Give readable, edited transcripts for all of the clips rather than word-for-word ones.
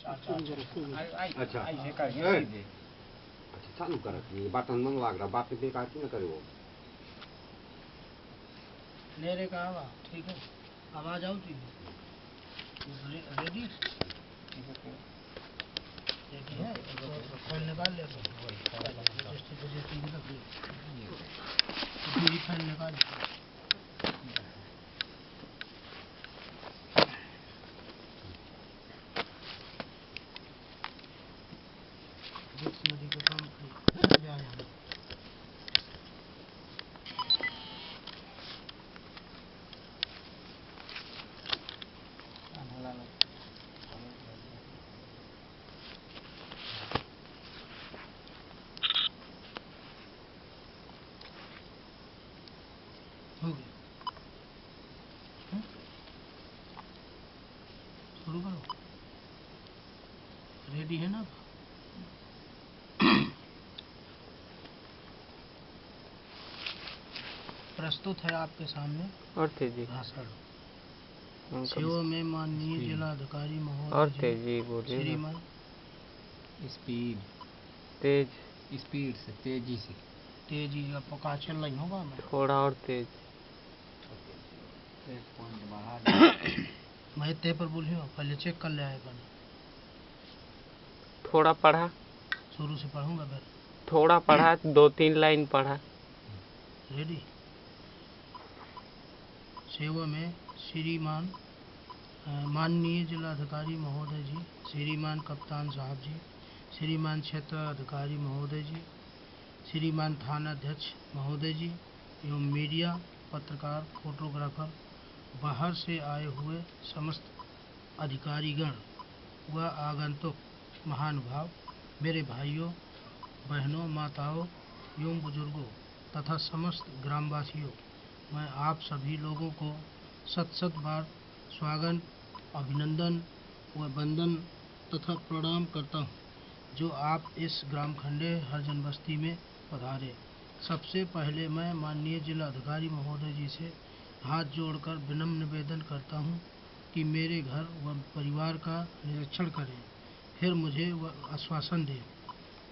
अच्छा अच्छा चालू कर बटन मंगवा रहा बात बेकार क्यों करे वो मेरे का आवा ठीक है आवाज आओ थी रेडी रेडी है फाइल निकाल ले पूरी फाइल निकाल डिक्शनरी का काम हो गया शुरू करो रेडी है ना प्रस्तुत है आपके सामने और तेजी भाषण सेवा में माननीय जिलाधिकारी और महोदय तेजी बोलिए श्रीमान स्पीड तेज स्पीड से तेजी से तेजी का पका चल रही होगा मैं थोड़ा और तेज एक पॉइंट बढ़ा मैं इतने पर बोलियो पहले चेक कर ले आएगा थोड़ा पढ़ा शुरू से पढ़ूंगा फिर थोड़ा पढ़ा 2-3 लाइन पढ़ा रेडी सेवा में श्रीमान माननीय जिलाधिकारी महोदय जी श्रीमान कप्तान साहब जी श्रीमान क्षेत्र अधिकारी महोदय जी श्रीमान थानाध्यक्ष महोदय जी एवं मीडिया पत्रकार फोटोग्राफर बाहर से आए हुए समस्त अधिकारीगण व आगंतुक महानुभाव मेरे भाइयों बहनों माताओं एवं बुजुर्गों तथा समस्त ग्रामवासियों मैं आप सभी लोगों को सत सत बार स्वागत अभिनंदन व वंदन तथा प्रणाम करता हूँ जो आप इस ग्राम खंडे हरजन बस्ती में पधारे। सबसे पहले मैं माननीय जिलाधिकारी महोदय जी से हाथ जोड़कर विनम्र निवेदन करता हूँ कि मेरे घर व परिवार का निरीक्षण करें फिर मुझे वह आश्वासन दें।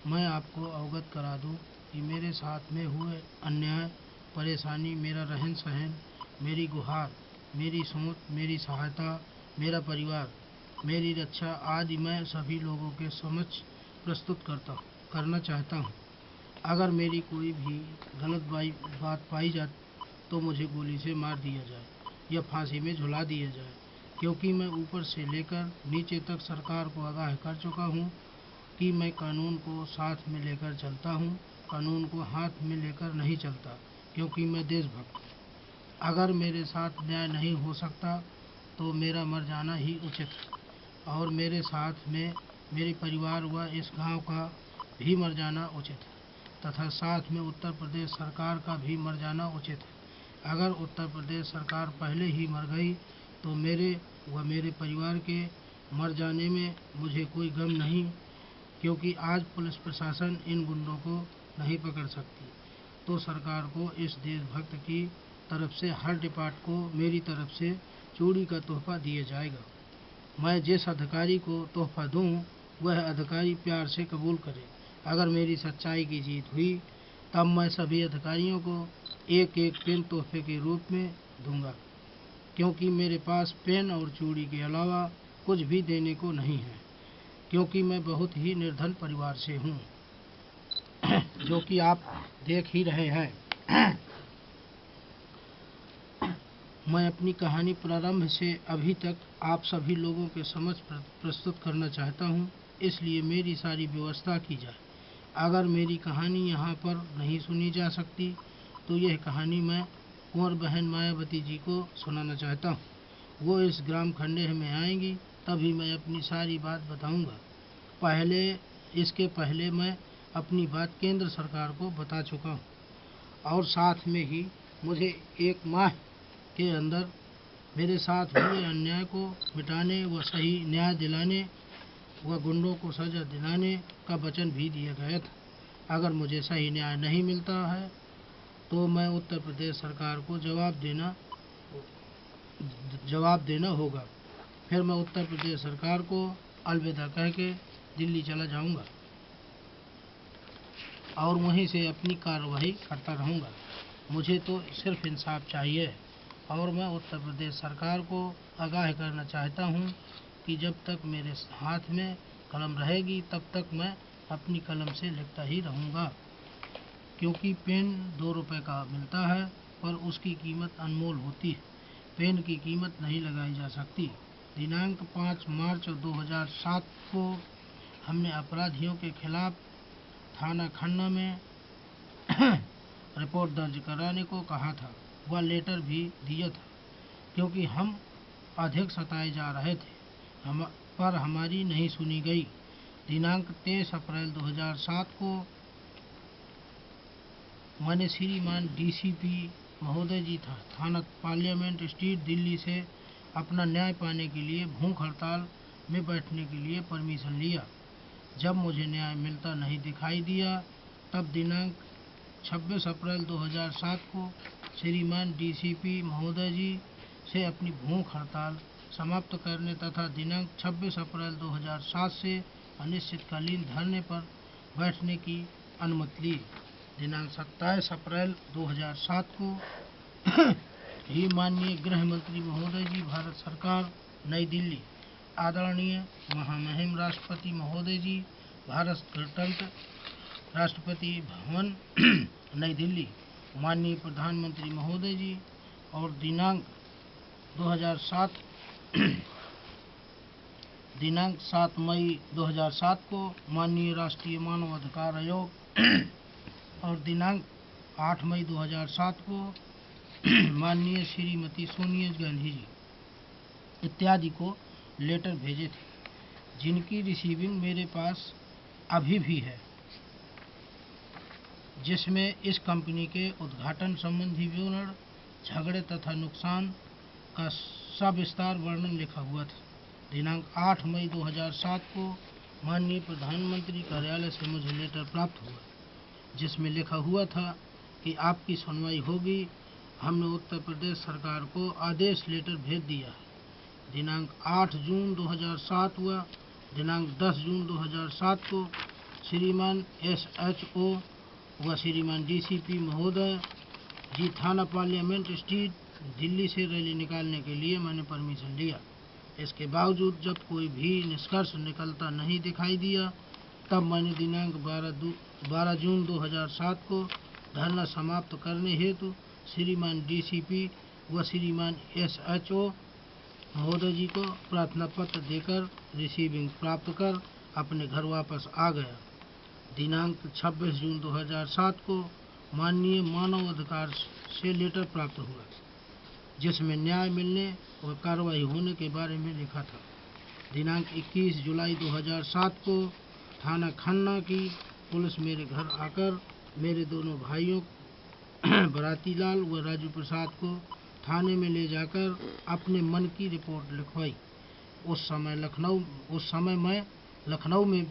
मैं आपको अवगत करा दूं कि मेरे साथ में हुए अन्याय परेशानी मेरा रहन सहन मेरी गुहार मेरी सोच मेरी सहायता मेरा परिवार मेरी रक्षा आदि मैं सभी लोगों के समक्ष प्रस्तुत करना चाहता हूँ। अगर मेरी कोई भी गलत बात पाई जाए तो मुझे गोली से मार दिया जाए या फांसी में झुला दिया जाए क्योंकि मैं ऊपर से लेकर नीचे तक सरकार को आगाह कर चुका हूँ कि मैं कानून को साथ में लेकर चलता हूँ कानून को हाथ में लेकर नहीं चलता क्योंकि मैं देशभक्त हूँ। अगर मेरे साथ न्याय नहीं हो सकता तो मेरा मर जाना ही उचित है और मेरे साथ में मेरे परिवार व इस गांव का भी मर जाना उचित है तथा साथ में उत्तर प्रदेश सरकार का भी मर जाना उचित है। अगर उत्तर प्रदेश सरकार पहले ही मर गई तो मेरे व मेरे परिवार के मर जाने में मुझे कोई गम नहीं क्योंकि आज पुलिस प्रशासन इन गुंडों को नहीं पकड़ सकती तो सरकार को इस देशभक्त की तरफ से हर डिपार्ट को मेरी तरफ से चूड़ी का तोहफा दिया जाएगा। मैं जिस अधिकारी को तोहफा दूं वह अधिकारी प्यार से कबूल करे। अगर मेरी सच्चाई की जीत हुई तब मैं सभी अधिकारियों को एक एक पेन तोहफे के रूप में दूंगा क्योंकि मेरे पास पेन और चूड़ी के अलावा कुछ भी देने को नहीं है क्योंकि मैं बहुत ही निर्धन परिवार से हूँ जो कि आप देख ही रहे हैं। मैं अपनी कहानी प्रारंभ से अभी तक आप सभी लोगों के समक्ष प्रस्तुत करना चाहता हूं, इसलिए मेरी सारी व्यवस्था की जाए। अगर मेरी कहानी यहाँ पर नहीं सुनी जा सकती तो यह कहानी मैं कुंवर बहन मायावती जी को सुनाना चाहता हूँ। वो इस ग्राम खंडे में आएंगी तभी मैं अपनी सारी बात बताऊंगा। इसके पहले मैं अपनी बात केंद्र सरकार को बता चुका हूँ और साथ में ही मुझे 1 माह के अंदर मेरे साथ हुए अन्याय को मिटाने व सही न्याय दिलाने व गुंडों को सजा दिलाने का वचन भी दिया गया था। अगर मुझे सही न्याय नहीं मिलता है तो मैं उत्तर प्रदेश सरकार को जवाब देना होगा। फिर मैं उत्तर प्रदेश सरकार को अलविदा कह के दिल्ली चला जाऊंगा और वहीं से अपनी कार्यवाही करता रहूंगा। मुझे तो सिर्फ इंसाफ चाहिए और मैं उत्तर प्रदेश सरकार को आगाह करना चाहता हूं कि जब तक मेरे हाथ में कलम रहेगी तब तक मैं अपनी कलम से लिखता ही रहूंगा, क्योंकि पेन 2 रुपए का मिलता है पर उसकी कीमत अनमोल होती है। पेन की कीमत नहीं लगाई जा सकती। दिनांक 5 मार्च 2007 को हमने अपराधियों के खिलाफ थाना खन्ना में रिपोर्ट दर्ज कराने को कहा था। वह लेटर भी दिया था, क्योंकि हम अधिक सताए जा रहे थे पर हमारी नहीं सुनी गई। दिनांक 23 अप्रैल 2007 को मैंने श्रीमान डीसीपी महोदय जी थाना पार्लियामेंट स्ट्रीट दिल्ली से अपना न्याय पाने के लिए भूख हड़ताल में बैठने के लिए परमिशन लिया। जब मुझे न्याय मिलता नहीं दिखाई दिया तब दिनांक 26 अप्रैल 2007 को श्रीमान डीसीपी महोदय जी से अपनी भूख हड़ताल समाप्त करने तथा दिनांक 26 अप्रैल 2007 से अनिश्चितकालीन धरने पर बैठने की अनुमति ली। दिनांक 27 अप्रैल 2007 को ही माननीय गृह मंत्री महोदय जी भारत सरकार नई दिल्ली, आदरणीय महामहिम राष्ट्रपति महोदय जी भारत गणतंत्र राष्ट्रपति भवन नई दिल्ली, माननीय प्रधानमंत्री महोदय जी और दिनांक 7 मई 2007 को माननीय राष्ट्रीय मानव अधिकार आयोग और दिनांक 8 मई 2007 को माननीय श्रीमती सोनिया गांधी जी इत्यादि को लेटर भेजे थे, जिनकी रिसीविंग मेरे पास अभी भी है, जिसमें इस कंपनी के उद्घाटन संबंधी विवरण, झगड़े तथा नुकसान का सविस्तार वर्णन लिखा हुआ था। दिनांक 8 मई 2007 को माननीय प्रधानमंत्री कार्यालय से मुझे लेटर प्राप्त हुआ, जिसमें लिखा हुआ था कि आपकी सुनवाई होगी। हमने उत्तर प्रदेश सरकार को आदेश लेटर भेज दिया है। दिनांक 8 जून 2007 हुआ। दिनांक 10 जून 2007 को श्रीमान SHO व श्रीमान DCP महोदय जी थाना पार्लियामेंट स्ट्रीट दिल्ली से रैली निकालने के लिए मैंने परमिशन लिया। इसके बावजूद जब कोई भी निष्कर्ष निकलता नहीं दिखाई दिया, तब मैंने दिनांक 12 जून 2007 को धरना समाप्त करने हेतु श्रीमान DCP व श्रीमान SHO महोदय जी को प्रार्थना पत्र देकर रिसीविंग प्राप्त कर अपने घर वापस आ गया। दिनांक 26 जून 2007 को माननीय मानव अधिकार से लेटर प्राप्त हुआ, जिसमें न्याय मिलने और कार्रवाई होने के बारे में लिखा था। दिनांक 21 जुलाई 2007 को थाना खन्ना की पुलिस मेरे घर आकर मेरे दोनों भाइयों बरातीलाल व राजू प्रसाद को थाने में ले जाकर अपने मन की रिपोर्ट लिखवाई। उस समय मैं लखनऊ में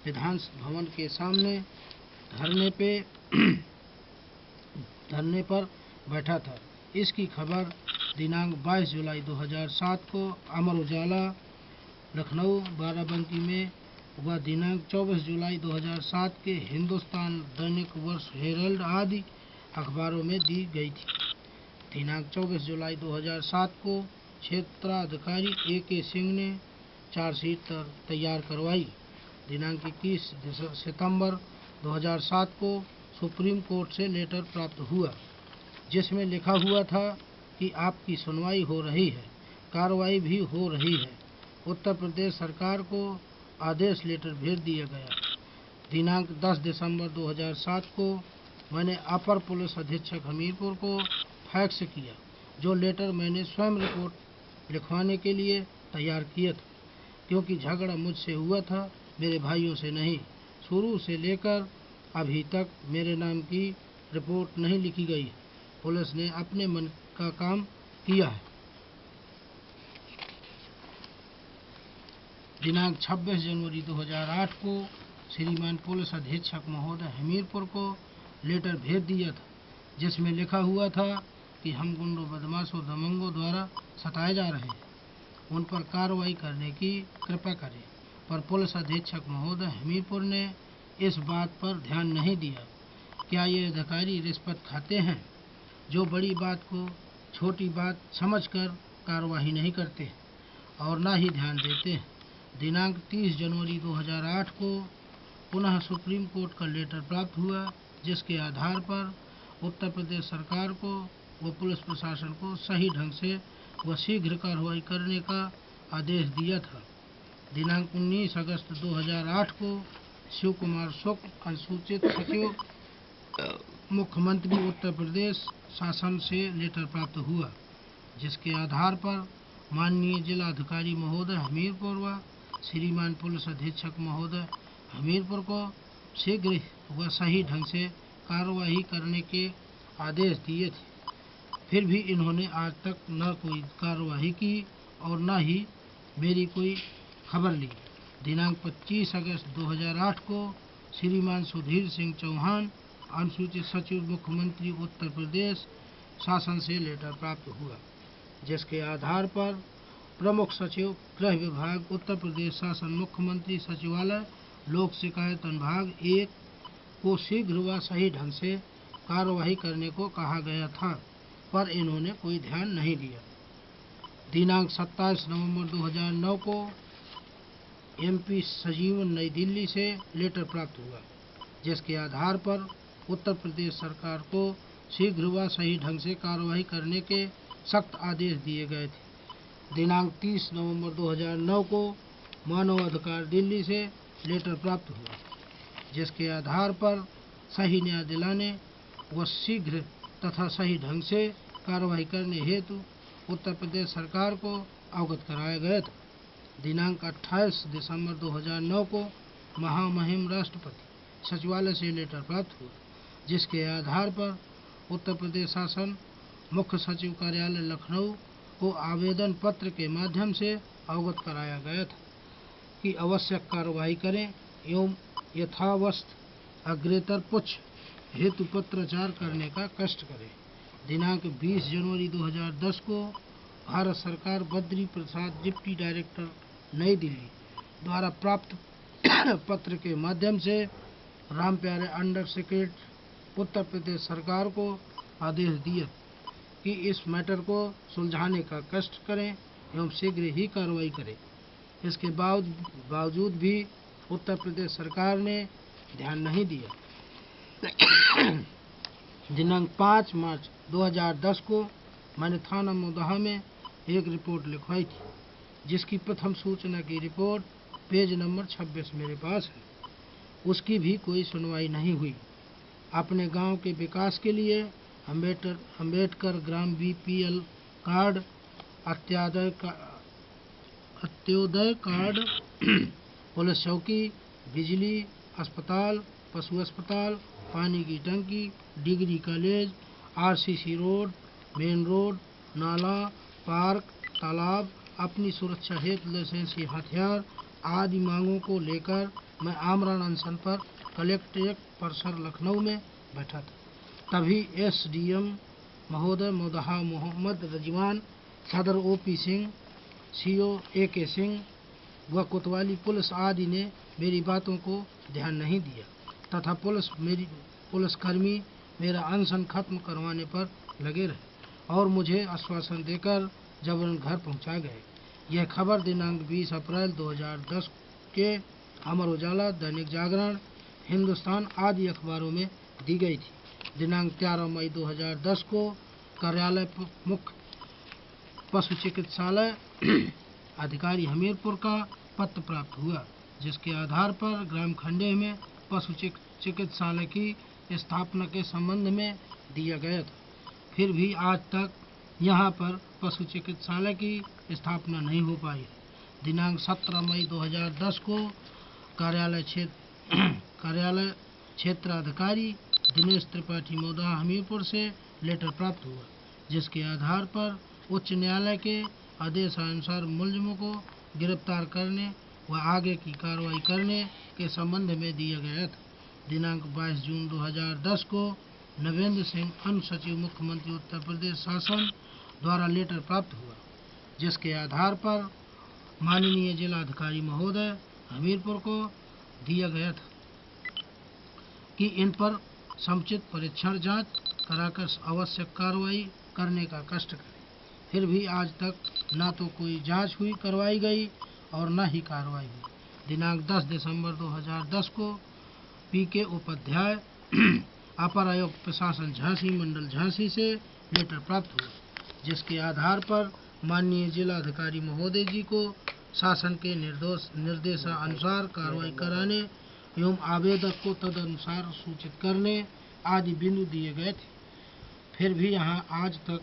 विधान भवन के सामने धरने पर बैठा था। इसकी खबर दिनांक 22 जुलाई 2007 को अमर उजाला लखनऊ बाराबंकी में व दिनांक 24 जुलाई 2007 के हिंदुस्तान दैनिक वर्ष हेरल्ड आदि अखबारों में दी गई थी। दिनांक 24 जुलाई 2007 को क्षेत्राधिकारी AK सिंह ने चार्जशीट तैयार करवाई। दिनांक 21 सितंबर 2007 को सुप्रीम कोर्ट से लेटर प्राप्त हुआ, जिसमें लिखा हुआ था कि आपकी सुनवाई हो रही है, कार्रवाई भी हो रही है। उत्तर प्रदेश सरकार को आदेश लेटर भेज दिया गया। दिनांक 10 दिसंबर 2007 को मैंने अपर पुलिस अधीक्षक हमीरपुर को फैक्स किया। जो लेटर मैंने स्वयं रिपोर्ट लिखवाने के लिए तैयार किया था, क्योंकि झगड़ा मुझसे हुआ था, मेरे भाइयों से नहीं। शुरू से लेकर अभी तक मेरे नाम की रिपोर्ट नहीं लिखी गई है। पुलिस ने अपने मन का काम किया है। दिनांक 26 जनवरी 2008 को श्रीमान पुलिस अधीक्षक महोदय हमीरपुर को लेटर भेज दिया था, जिसमें लिखा हुआ था कि हम गुंडों, बदमाशों, दबंगों द्वारा सताए जा रहे हैं, उन पर कार्रवाई करने की कृपा करें। पर पुलिस अधीक्षक महोदय हमीरपुर ने इस बात पर ध्यान नहीं दिया। क्या ये अधिकारी रिश्वत खाते हैं, जो बड़ी बात को छोटी बात समझकर कार्रवाई नहीं करते और न ही ध्यान देते हैं। दिनांक 30 जनवरी 2008 को पुनः सुप्रीम कोर्ट का लेटर प्राप्त हुआ, जिसके आधार पर उत्तर प्रदेश सरकार को व पुलिस प्रशासन को सही ढंग से व शीघ्र कार्रवाई करने का आदेश दिया था। दिनांक 19 अगस्त 2008 को शिव कुमार शुक्ल अनुसूचित सचिव मुख्यमंत्री उत्तर प्रदेश शासन से लेटर प्राप्त हुआ, जिसके आधार पर माननीय जिलाधिकारी महोदय हमीरपुर व श्रीमान पुलिस अधीक्षक महोदय हमीरपुर को शीघ्र व सही ढंग से कार्रवाई करने के आदेश दिए थे। फिर भी इन्होंने आज तक न कोई कार्रवाई की और न ही मेरी कोई खबर ली। दिनांक 25 अगस्त 2008 को श्रीमान सुधीर सिंह चौहान अनुसूचित सचिव मुख्यमंत्री उत्तर प्रदेश शासन से लेटर प्राप्त हुआ, जिसके आधार पर प्रमुख सचिव गृह विभाग उत्तर प्रदेश शासन मुख्यमंत्री सचिवालय लोक शिकायत अनुभाग 1 को शीघ्र व सही ढंग से कार्रवाई करने को कहा गया था, पर इन्होंने कोई ध्यान नहीं दिया। दिनांक 27 नवंबर 2009 को MP सजीवन नई दिल्ली से लेटर प्राप्त हुआ, जिसके आधार पर उत्तर प्रदेश सरकार को शीघ्र व सही ढंग से कार्रवाई करने के सख्त आदेश दिए गए थे। दिनांक 30 नवंबर 2009 को मानव अधिकार दिल्ली से लेटर प्राप्त हुआ, जिसके आधार पर सही न्याय दिलाने व शीघ्र तथा सही ढंग से कार्रवाई करने हेतु उत्तर प्रदेश सरकार को अवगत कराया गया था। दिनांक 28 दिसंबर 2009 को महामहिम राष्ट्रपति सचिवालय से लेटर प्राप्त हुआ, जिसके आधार पर उत्तर प्रदेश शासन मुख्य सचिव कार्यालय लखनऊ को आवेदन पत्र के माध्यम से अवगत कराया गया था कि आवश्यक कार्रवाई करें एवं यथावस्थ अग्रेतर पुच्छ हेतु पत्राचार करने का कष्ट करें। दिनांक 20 जनवरी 2010 को भारत सरकार बद्री प्रसाद डिप्टी डायरेक्टर नई दिल्ली द्वारा प्राप्त पत्र के माध्यम से राम प्यारे अंडर सेक्रेटरी उत्तर प्रदेश सरकार को आदेश दिया कि इस मैटर को सुलझाने का कष्ट करें एवं शीघ्र ही कार्रवाई करें। इसके बावजूद भी उत्तर प्रदेश सरकार ने ध्यान नहीं दिया। दिनांक 5 मार्च 2010 को मैंने थाना मोदाहा में एक रिपोर्ट लिखवाई थी, जिसकी प्रथम सूचना की रिपोर्ट पेज नंबर 26 मेरे पास है। उसकी भी कोई सुनवाई नहीं हुई। अपने गांव के विकास के लिए अंबेडकर ग्राम BPL card, Antyodaya card, police चौकी, बिजली, अस्पताल, पशु अस्पताल, पानी की टंकी, degree college, RCC road, main road, नाला, पार्क, तालाब, अपनी सुरक्षा हेतु लाइसेंसी हथियार आदि मांगों को लेकर मैं आमरण अनशन पर कलेक्ट्रेट परिसर लखनऊ में बैठा था। तभी SDM महोदय मोदाहा मोहम्मद रजवान, सदर OP Singh, CO AK Singh व कोतवाली पुलिस आदि ने मेरी बातों को ध्यान नहीं दिया तथा पुलिसकर्मी मेरा अनशन खत्म करवाने पर लगे रहे और मुझे आश्वासन देकर जबरन घर पहुंचा गए। यह खबर दिनांक 20 अप्रैल 2010 के अमर उजाला, दैनिक जागरण, हिंदुस्तान आदि अखबारों में दी गई थी। दिनांक 13 मई 2010 को कार्यालय मुख्य पशु चिकित्सालय अधिकारी हमीरपुर का पत्र प्राप्त हुआ, जिसके आधार पर ग्राम खंडे में पशु चिकित्सालय की स्थापना के संबंध में दिया गया था। फिर भी आज तक यहां पर पशु चिकित्सालय की स्थापना नहीं हो पाई है। दिनांक 17 मई 2010 को कार्यालय क्षेत्राधिकारी दिनेश त्रिपाठी मोदाहा हमीरपुर से लेटर प्राप्त हुआ, जिसके आधार पर उच्च न्यायालय के आदेशानुसार मुलजिमों को गिरफ्तार करने व आगे की कार्रवाई करने के संबंध में दिया गया था। दिनांक 22 जून 2010 को नवेंद्र सिंह अनुसचिव मुख्यमंत्री उत्तर प्रदेश शासन द्वारा लेटर प्राप्त हुआ, जिसके आधार पर माननीय जिलाधिकारी महोदय हमीरपुर को दिया गया था कि इन पर समुचित परीक्षण जांच कराकर आवश्यक कार्रवाई करने का कष्ट करें। फिर भी आज तक न तो कोई जांच हुई करवाई गई और न ही कार्रवाई हुई। दिनांक 10 दिसंबर 2010 को पीके उपाध्याय अपर आयुक्त प्रशासन झांसी मंडल झांसी से लेटर प्राप्त हुआ, जिसके आधार पर माननीय जिलाधिकारी महोदय जी को शासन के निर्देशानुसार कार्रवाई कराने एवं आवेदक को तदनुसार सूचित करने आदि बिंदु दिए गए थे। फिर भी यहाँ आज तक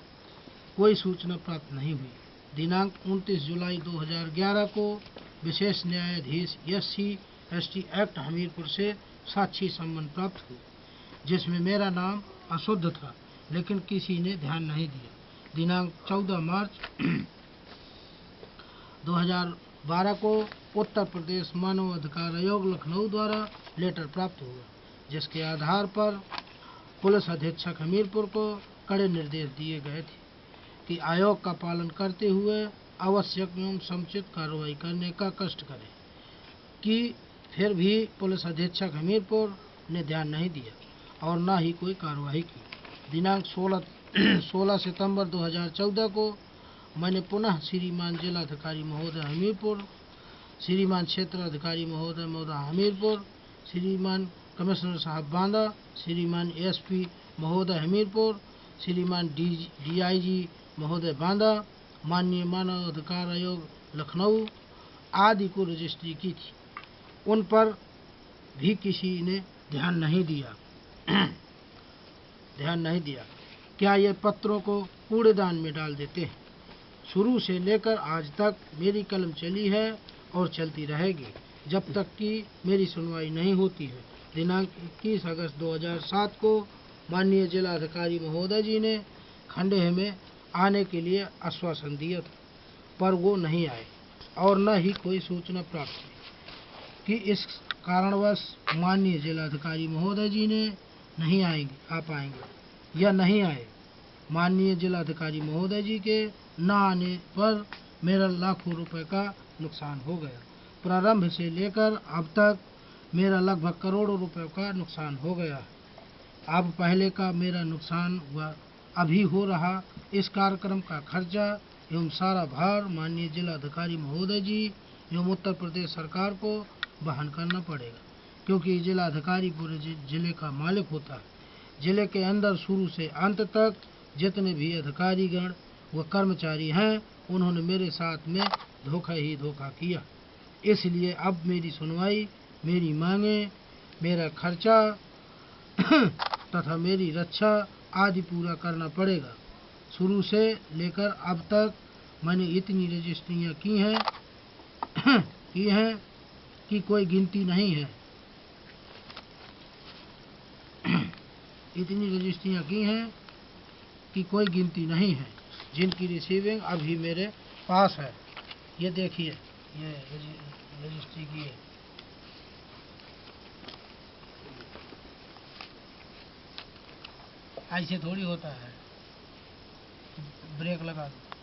कोई सूचना प्राप्त नहीं हुई। दिनांक 29 जुलाई 2011 को विशेष न्यायाधीश SC/ST एक्ट हमीरपुर से साक्षी सम्मन प्राप्त हुआ, जिसमें मेरा नाम अशुद्ध था, लेकिन किसी ने ध्यान नहीं दिया। दिनांक 14 मार्च 2012 को उत्तर प्रदेश मानव अधिकार आयोग लखनऊ द्वारा लेटर प्राप्त हुआ, जिसके आधार पर पुलिस अधीक्षक हमीरपुर को कड़े निर्देश दिए गए थे कि आयोग का पालन करते हुए आवश्यक एवं समुचित कार्रवाई करने का कष्ट करें, कि फिर भी पुलिस अधीक्षक हमीरपुर ने ध्यान नहीं दिया और न ही कोई कार्रवाई की। दिनांक 16 सितंबर 2014 को मैंने पुनः श्रीमान जिलाधिकारी महोदय हमीरपुर, श्रीमान क्षेत्र अधिकारी महोदय हमीरपुर, श्रीमान कमिश्नर साहब बांदा, श्रीमान ASP महोदय हमीरपुर, श्रीमान DIG महोदय बांदा, माननीय मानव अधिकार आयोग लखनऊ आदि को रजिस्ट्री की थी। उन पर भी किसी ने ध्यान नहीं दिया। क्या ये पत्रों को कूड़ेदान में डाल देते हैं? शुरू से लेकर आज तक मेरी कलम चली है और चलती रहेगी जब तक कि मेरी सुनवाई नहीं होती है। दिनांक 21 अगस्त 2007 को माननीय जिलाधिकारी महोदय जी ने खंडेह में आने के लिए आश्वासन दिया था, पर वो नहीं आए और न ही कोई सूचना प्राप्त हुई कि इस कारणवश माननीय जिलाधिकारी महोदय जी ने आ पाएंगे या नहीं आए। माननीय जिलाधिकारी महोदय जी के न आने पर मेरा लाखों रुपए का नुकसान हो गया। प्रारंभ से लेकर अब तक मेरा लगभग करोड़ों रुपए का नुकसान हो गया है। अब पहले का मेरा नुकसान हुआ अभी हो रहा। इस कार्यक्रम का खर्चा एवं सारा भार माननीय जिलाधिकारी महोदय जी एवं उत्तर प्रदेश सरकार को वहन करना पड़ेगा, क्योंकि जिलाधिकारी पूरे जिले का मालिक होता है। जिले के अंदर शुरू से अंत तक जितने भी अधिकारीगण व कर्मचारी हैं, उन्होंने मेरे साथ में धोखा ही धोखा किया। इसलिए अब मेरी सुनवाई, मेरी मांगे, मेरा खर्चा तथा मेरी रक्षा आदि पूरा करना पड़ेगा। शुरू से लेकर अब तक मैंने इतनी रजिस्ट्रियां की हैं कि कोई गिनती नहीं है। इतनी रजिस्ट्रियां की हैं कि कोई गिनती नहीं है, जिनकी रिसीविंग अभी मेरे पास है। ये देखिए, ये रजिस्ट्री की है। ऐसे थोड़ी होता है, ब्रेक लगा दो।